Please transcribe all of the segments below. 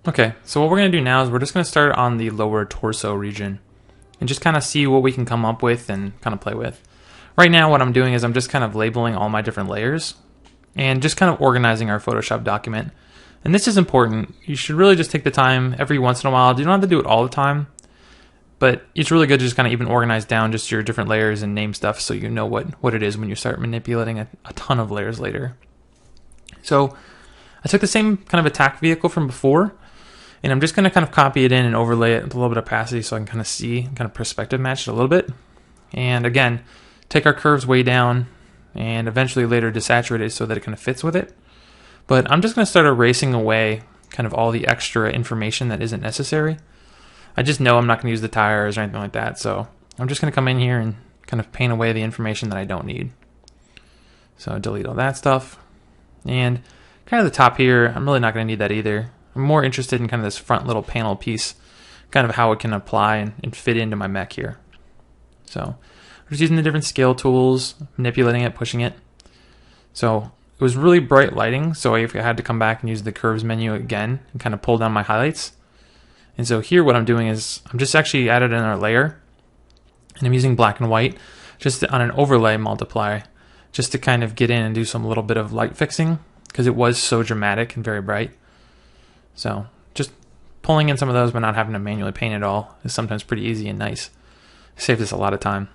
Okay, so what we're going to do now is we're just going to start on the lower torso region and just kind of see what we can come up with and kind of play with. Right now what I'm doing is I'm just kind of labeling all my different layers and just kind of organizing our Photoshop document. And this is important. You should really just take the time every once in a while. You don't have to do it all the time, but it's really good to just kind of even organize down just your different layers and name stuff so you know what it is when you start manipulating a ton of layers later. So I took the same kind of attack vehicle from before, and I'm just going to kind of copy it in and overlay it with a little bit of opacity so I can kind of see, kind of perspective match it a little bit. And again, take our curves way down and eventually later desaturate it so that it kind of fits with it. But I'm just going to start erasing away kind of all the extra information that isn't necessary. I just know I'm not going to use the tires or anything like that, so I'm just going to come in here and kind of paint away the information that I don't need. So delete all that stuff. And kind of the top here, I'm really not going to need that either. I'm more interested in kind of this front little panel piece, kind of how it can apply and fit into my mech here. So I'm just using the different scale tools, manipulating it, pushing it. So it was really bright lighting, so I had to come back and use the curves menu again and kind of pull down my highlights. And so here what I'm doing is I'm just actually added another layer, and I'm using black and white just on an overlay multiply, just to kind of get in and do some little bit of light fixing because it was so dramatic and very bright. So just pulling in some of those but not having to manually paint it all is sometimes pretty easy and nice. It saves us a lot of time.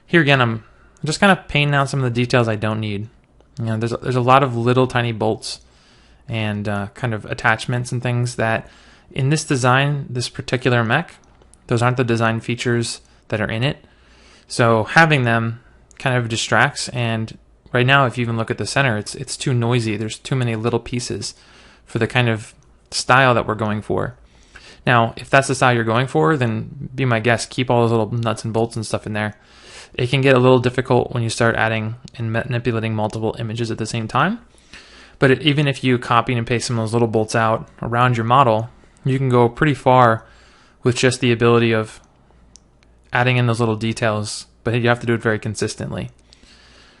Here again, I'm just kind of painting out some of the details I don't need. You know, there's a lot of little tiny bolts and kind of attachments and things that in this design, this particular mech, those aren't the design features that are in it. So having them kind of distracts, and right now if you even look at the center, it's too noisy. There's too many little pieces for the kind of style that we're going for. Now, if that's the style you're going for, then be my guest, keep all those little nuts and bolts and stuff in there. It can get a little difficult when you start adding and manipulating multiple images at the same time. But even if you copy and paste some of those little bolts out around your model, you can go pretty far with just the ability of adding in those little details, but you have to do it very consistently.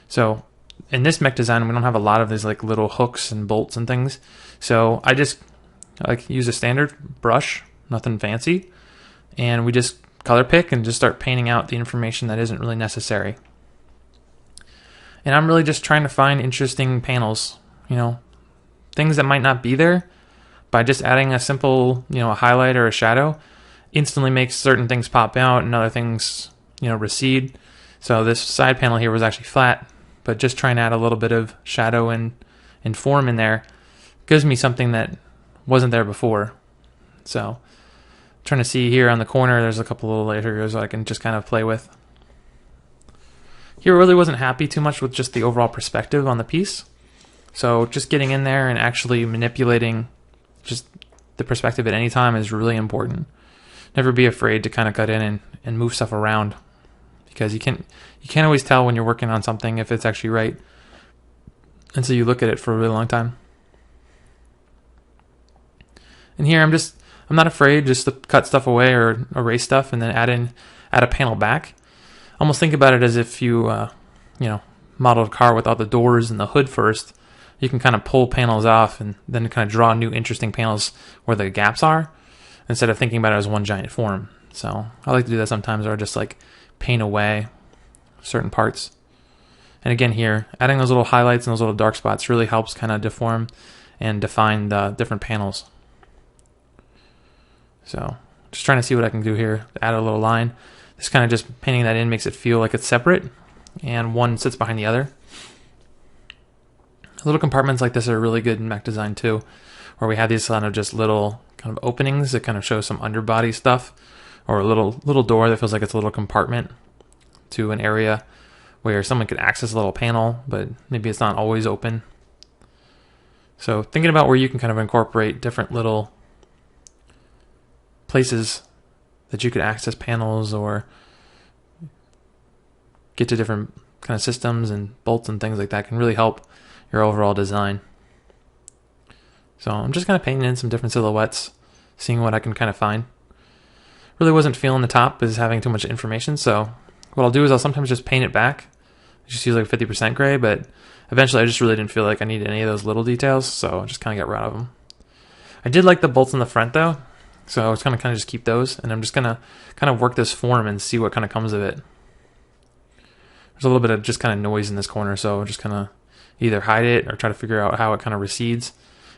So in this mech design, we don't have a lot of these like little hooks and bolts and things. So I just use a standard brush, nothing fancy, and we just color pick and just start painting out the information that isn't really necessary. And I'm really just trying to find interesting panels, you know, things that might not be there. By just adding a simple, you know, a highlight or a shadow instantly makes certain things pop out and other things, you know, recede. So this side panel here was actually flat, but just trying to add a little bit of shadow and form in there gives me something that wasn't there before. So trying to see here on the corner, there's a couple little layers I can just kind of play with. Here I really wasn't happy too much with just the overall perspective on the piece. So just getting in there and actually manipulating just the perspective at any time is really important. Never be afraid to kind of cut in and move stuff around, because you can't always tell when you're working on something if it's actually right until you look at it for a really long time. And here I'm not afraid just to cut stuff away or erase stuff and then add a panel back. Almost think about it as if you modeled a car with all the doors and the hood first. You can kind of pull panels off and then kind of draw new interesting panels where the gaps are, instead of thinking about it as one giant form. So I like to do that sometimes, or just like paint away certain parts. And again here, adding those little highlights and those little dark spots really helps kind of deform and define the different panels. So just trying to see what I can do here. Add a little line. This kind of just painting that in makes it feel like it's separate and one sits behind the other. Little compartments like this are really good in mech design too, where we have these kind of just little kind of openings that kind of show some underbody stuff, or a little door that feels like it's a little compartment to an area where someone could access a little panel, but maybe it's not always open. So thinking about where you can kind of incorporate different little places that you could access panels or get to different kind of systems and bolts and things like that can really help your overall design. So I'm just kind of painting in some different silhouettes, seeing what I can kind of find. Really wasn't feeling the top as having too much information, so what I'll do is I'll sometimes just paint it back. I just use like 50% gray, but eventually I just really didn't feel like I needed any of those little details, so I just kind of got rid of them. I did like the bolts in the front though, so I was gonna kind of just keep those, and I'm just gonna kind of work this form and see what kind of comes of it. There's a little bit of just kind of noise in this corner, so just kind of either hide it or try to figure out how it kind of recedes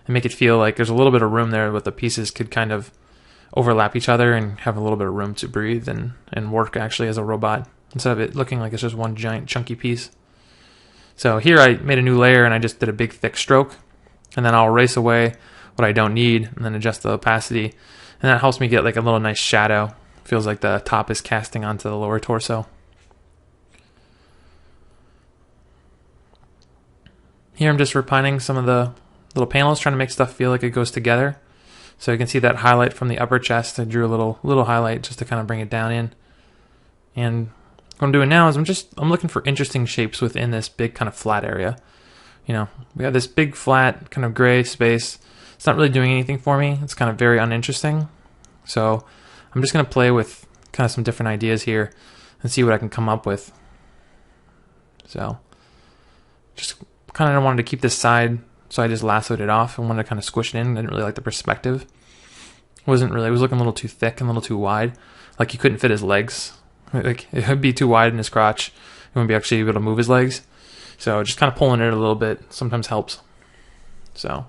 and make it feel like there's a little bit of room there, but the pieces could kind of overlap each other and have a little bit of room to breathe and work actually as a robot instead of it looking like it's just one giant chunky piece. So here I made a new layer and I just did a big thick stroke, and then I'll erase away what I don't need and then adjust the opacity, and that helps me get like a little nice shadow. Feels like the top is casting onto the lower torso. Here I'm just refining some of the little panels, trying to make stuff feel like it goes together. So you can see that highlight from the upper chest. I drew a little highlight just to kind of bring it down in. And what I'm doing now is I'm looking for interesting shapes within this big kind of flat area. You know, we have this big flat kind of gray space. It's not really doing anything for me. It's kind of very uninteresting. So I'm just going to play with kind of some different ideas here and see what I can come up with. So just kind of wanted to keep this side, so I just lassoed it off and wanted to kind of squish it in. I didn't really like the perspective. It was looking a little too thick and a little too wide. Like he couldn't fit his legs. Like it would be too wide in his crotch. He wouldn't be actually able to move his legs. So just kind of pulling it a little bit sometimes helps. So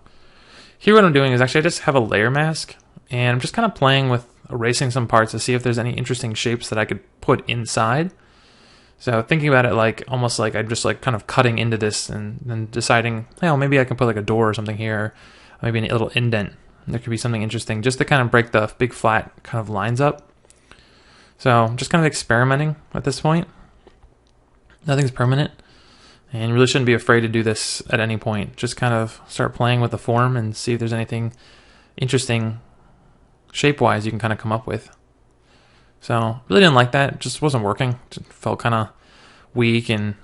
here what I'm doing is actually I just have a layer mask, and I'm just kind of playing with erasing some parts to see if there's any interesting shapes that I could put inside. So thinking about it like almost like I'm just like kind of cutting into this and then deciding, oh, maybe I can put like a door or something here, maybe a little indent. There could be something interesting just to kind of break the big flat kind of lines up. So just kind of experimenting at this point. Nothing's permanent, and you really shouldn't be afraid to do this at any point. Just kind of start playing with the form and see if there's anything interesting shape-wise you can kind of come up with. So really didn't like that. It just wasn't working. It felt kind of weak and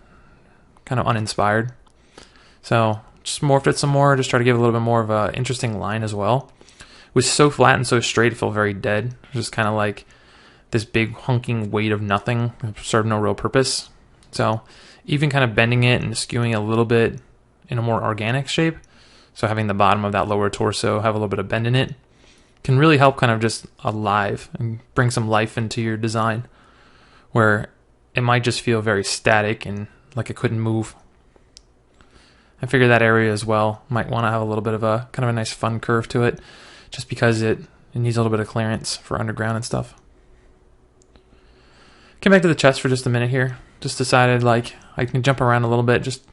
kind of uninspired. So just morphed it some more. Just try to give it a little bit more of an interesting line as well. It was so flat and so straight, it felt very dead. Just kind of like this big hunking weight of nothing. It served no real purpose. So even kind of bending it and skewing it a little bit in a more organic shape. So having the bottom of that lower torso have a little bit of bend in it can really help kind of just alive and bring some life into your design, where it might just feel very static and like it couldn't move. I figure that area as well might want to have a little bit of a kind of a nice fun curve to it, just because it needs a little bit of clearance for underground and stuff. Came back to the chest for just a minute here. Just decided like I can jump around a little bit, just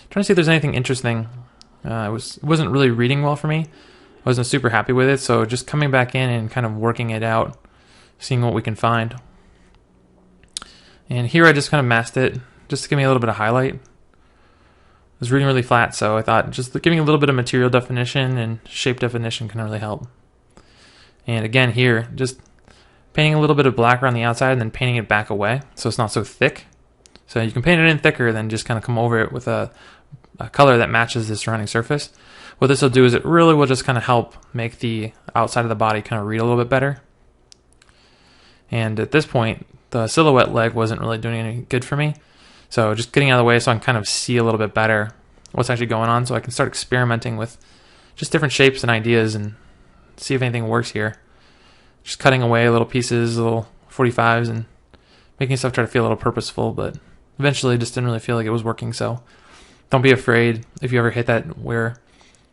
trying to see if there's anything interesting. It wasn't really reading well for me. I wasn't super happy with it, so just coming back in and kind of working it out, seeing what we can find. And here I just kind of masked it, just to give me a little bit of highlight. It was reading really flat, so I thought just giving a little bit of material definition and shape definition can really help. And again here, just painting a little bit of black around the outside and then painting it back away so it's not so thick. So you can paint it in thicker, then just kind of come over it with a color that matches the surrounding surface. What this will do is it really will just kind of help make the outside of the body kind of read a little bit better. And at this point, the silhouette leg wasn't really doing any good for me. So just getting out of the way so I can kind of see a little bit better what's actually going on, so I can start experimenting with just different shapes and ideas and see if anything works here. Just cutting away little pieces, little 45s, and making stuff try to feel a little purposeful, but eventually just didn't really feel like it was working. So don't be afraid if you ever hit that where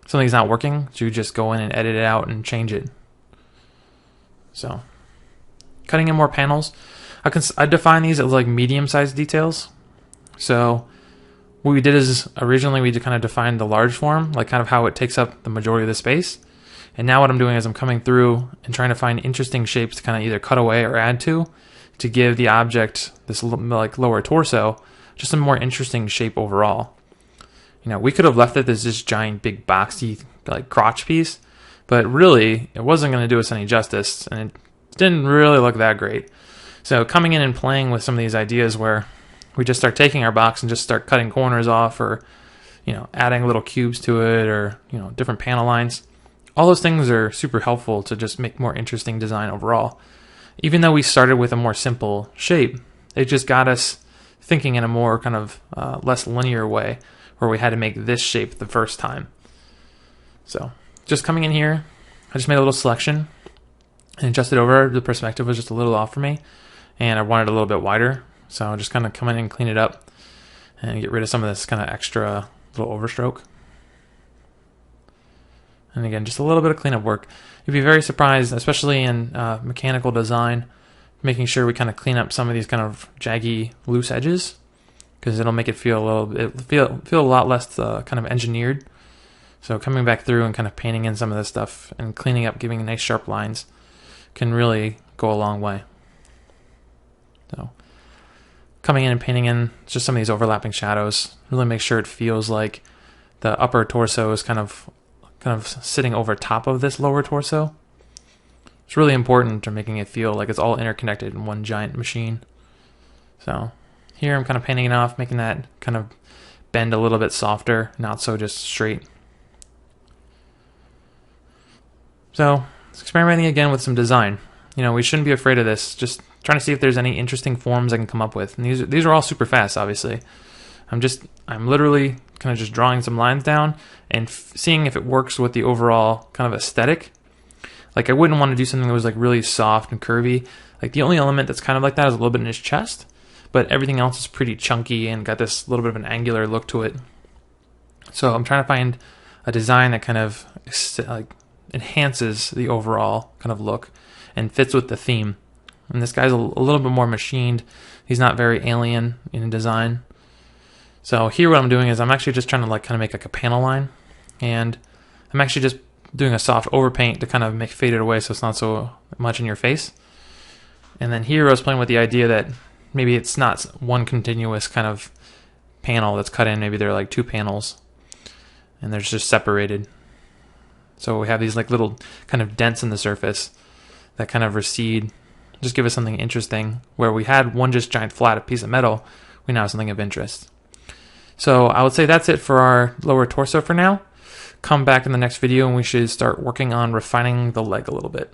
something's not working, so you just go in and edit it out and change it. So cutting in more panels. I define these as like medium-sized details. So what we did is originally we kind of defined the large form, like kind of how it takes up the majority of the space. And now what I'm doing is I'm coming through and trying to find interesting shapes to kind of either cut away or add to give the object, this like lower torso, just a more interesting shape overall. You know, we could have left it as this giant big boxy like crotch piece, but really it wasn't going to do us any justice, and it didn't really look that great. So coming in and playing with some of these ideas where we just start taking our box and just start cutting corners off, or you know, adding little cubes to it, or you know, different panel lines. All those things are super helpful to just make more interesting design overall. Even though we started with a more simple shape, it just got us thinking in a more kind of less linear way, where we had to make this shape the first time. So just coming in here, I just made a little selection and adjusted over. The perspective was just a little off for me, and I wanted it a little bit wider. So I'll just kind of come in and clean it up and get rid of some of this kind of extra little overstroke. And again, just a little bit of cleanup work. You'd be very surprised, especially in mechanical design, making sure we kind of clean up some of these kind of jaggy, loose edges, because it'll make it feel a lot less kind of engineered. So coming back through and kind of painting in some of this stuff and cleaning up, giving nice sharp lines, can really go a long way. So coming in and painting in just some of these overlapping shadows, really make sure it feels like the upper torso is kind of sitting over top of this lower torso. It's really important to making it feel like it's all interconnected in one giant machine. So here I'm kind of painting it off, making that kind of bend a little bit softer, not so just straight. So experimenting again with some design. You know, we shouldn't be afraid of this. Just trying to see if there's any interesting forms I can come up with. And these are all super fast, obviously. I'm literally kind of just drawing some lines down and seeing if it works with the overall kind of aesthetic. Like, I wouldn't want to do something that was like really soft and curvy. Like, the only element that's kind of like that is a little bit in his chest, but everything else is pretty chunky and got this little bit of an angular look to it. So I'm trying to find a design that kind of like enhances the overall kind of look and fits with the theme. And this guy's a little bit more machined. He's not very alien in design. So here what I'm doing is I'm actually just trying to like kind of make like a panel line, and I'm actually just doing a soft overpaint to kind of fade it away so it's not so much in your face. And then here I was playing with the idea that maybe it's not one continuous kind of panel that's cut in. Maybe they're like two panels and they're just separated. So we have these like little kind of dents in the surface that kind of recede, just give us something interesting. Where we had one just giant flat piece of metal, we now have something of interest. So I would say that's it for our lower torso for now. Come back in the next video and we should start working on refining the leg a little bit.